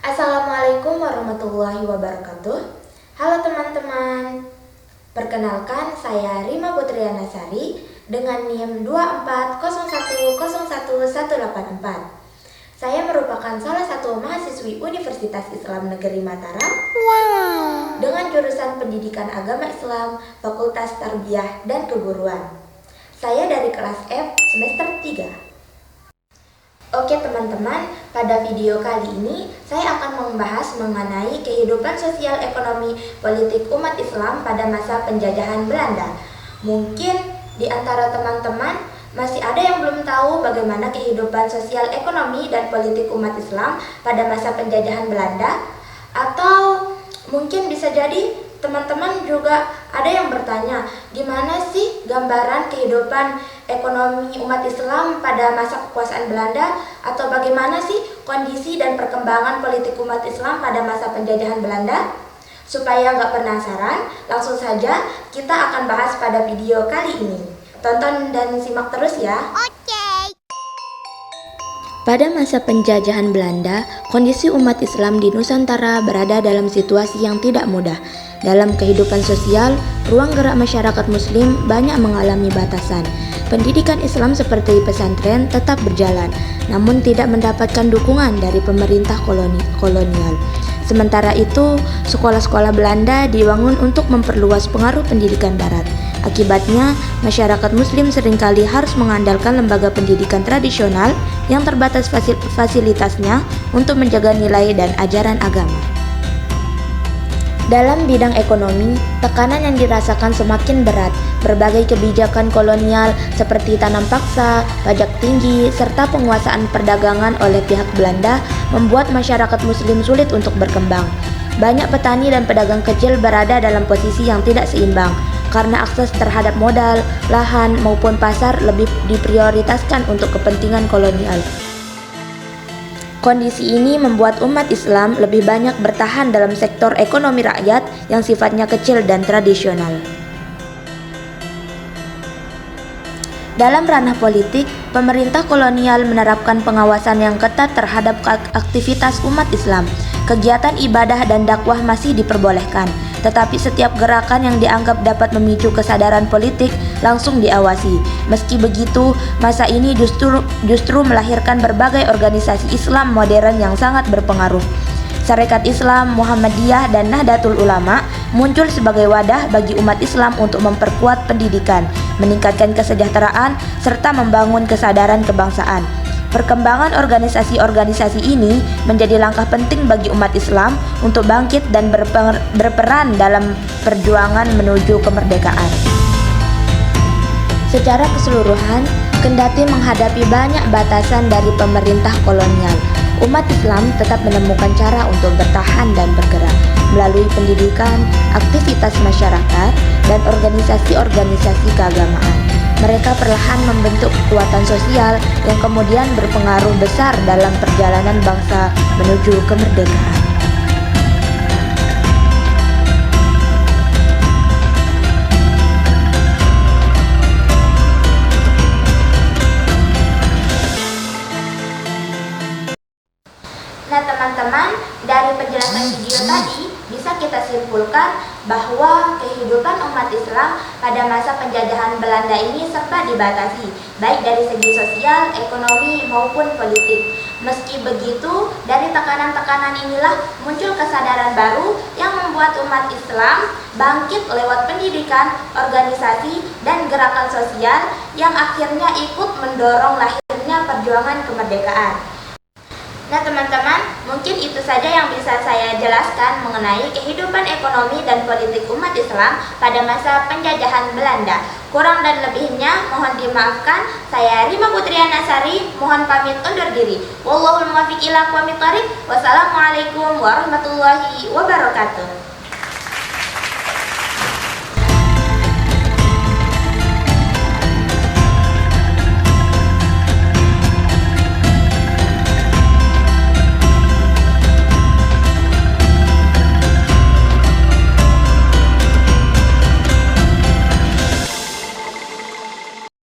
Assalamualaikum warahmatullahi wabarakatuh. Halo teman-teman. Perkenalkan, saya Rima Putriana Sari dengan NIM 240101184. Saya merupakan salah satu mahasiswi Universitas Islam Negeri Mataram dengan jurusan Pendidikan Agama Islam, Fakultas Tarbiyah dan Keguruan. Saya dari kelas F semester 3. Oke teman-teman, pada video kali ini saya akan membahas mengenai kehidupan sosial ekonomi politik umat Islam pada masa penjajahan Belanda. Mungkin di antara teman-teman masih ada yang belum tahu bagaimana kehidupan sosial ekonomi dan politik umat Islam pada masa penjajahan Belanda, atau mungkin bisa jadi teman-teman juga ada yang bertanya, gimana sih gambaran kehidupan ekonomi umat Islam pada masa kekuasaan Belanda, atau bagaimana sih kondisi dan perkembangan politik umat Islam pada masa penjajahan Belanda? Supaya nggak penasaran, langsung saja kita akan bahas pada video kali ini. Tonton dan simak terus ya. Pada masa penjajahan Belanda, kondisi umat Islam di Nusantara berada dalam situasi yang tidak mudah. Dalam kehidupan sosial, ruang gerak masyarakat Muslim banyak mengalami batasan. Pendidikan Islam seperti pesantren tetap berjalan, namun tidak mendapatkan dukungan dari pemerintah kolonial. Sementara itu, sekolah-sekolah Belanda dibangun untuk memperluas pengaruh pendidikan Barat. Akibatnya, masyarakat Muslim seringkali harus mengandalkan lembaga pendidikan tradisional yang terbatas fasilitasnya untuk menjaga nilai dan ajaran agama. Dalam bidang ekonomi, tekanan yang dirasakan semakin berat. Berbagai kebijakan kolonial seperti tanam paksa, pajak tinggi, serta penguasaan perdagangan oleh pihak Belanda membuat masyarakat Muslim sulit untuk berkembang. Banyak petani dan pedagang kecil berada dalam posisi yang tidak seimbang karena akses terhadap modal, lahan, maupun pasar lebih diprioritaskan untuk kepentingan kolonial. Kondisi ini membuat umat Islam lebih banyak bertahan dalam sektor ekonomi rakyat yang sifatnya kecil dan tradisional. Dalam ranah politik, pemerintah kolonial menerapkan pengawasan yang ketat terhadap aktivitas umat Islam. Kegiatan ibadah dan dakwah masih diperbolehkan, tetapi setiap gerakan yang dianggap dapat memicu kesadaran politik langsung diawasi. Meski begitu, masa ini justru melahirkan berbagai organisasi Islam modern yang sangat berpengaruh. Syarikat Islam, Muhammadiyah, dan Nahdlatul Ulama muncul sebagai wadah bagi umat Islam untuk memperkuat pendidikan, meningkatkan kesejahteraan, serta membangun kesadaran kebangsaan. Perkembangan organisasi-organisasi ini menjadi langkah penting bagi umat Islam untuk bangkit dan berperan dalam perjuangan menuju kemerdekaan. Secara keseluruhan, kendati menghadapi banyak batasan dari pemerintah kolonial, umat Islam tetap menemukan cara untuk bertahan dan bergerak melalui pendidikan, aktivitas masyarakat, dan organisasi-organisasi keagamaan. Mereka perlahan membentuk kekuatan sosial yang kemudian berpengaruh besar dalam perjalanan bangsa menuju kemerdekaan. Nah teman-teman, dari penjelasan video tadi bisa kita simpulkan bahwa kehidupan umat Islam pada masa penjajahan Belanda ini serba dibatasi, baik dari segi sosial, ekonomi, maupun politik. Meski begitu, dari tekanan-tekanan inilah muncul kesadaran baru yang membuat umat Islam bangkit lewat pendidikan, organisasi, dan gerakan sosial yang akhirnya ikut mendorong lahirnya perjuangan kemerdekaan. Nah teman-teman, mungkin itu saja yang bisa saya jelaskan mengenai kehidupan ekonomi dan politik umat Islam pada masa penjajahan Belanda. Kurang dan lebihnya mohon dimaafkan. Saya Rima Putriana Sari, mohon pamit undur diri. Wallahul muwaffiq ila aqwamit thoriq. Wassalamualaikum warahmatullahi wabarakatuh.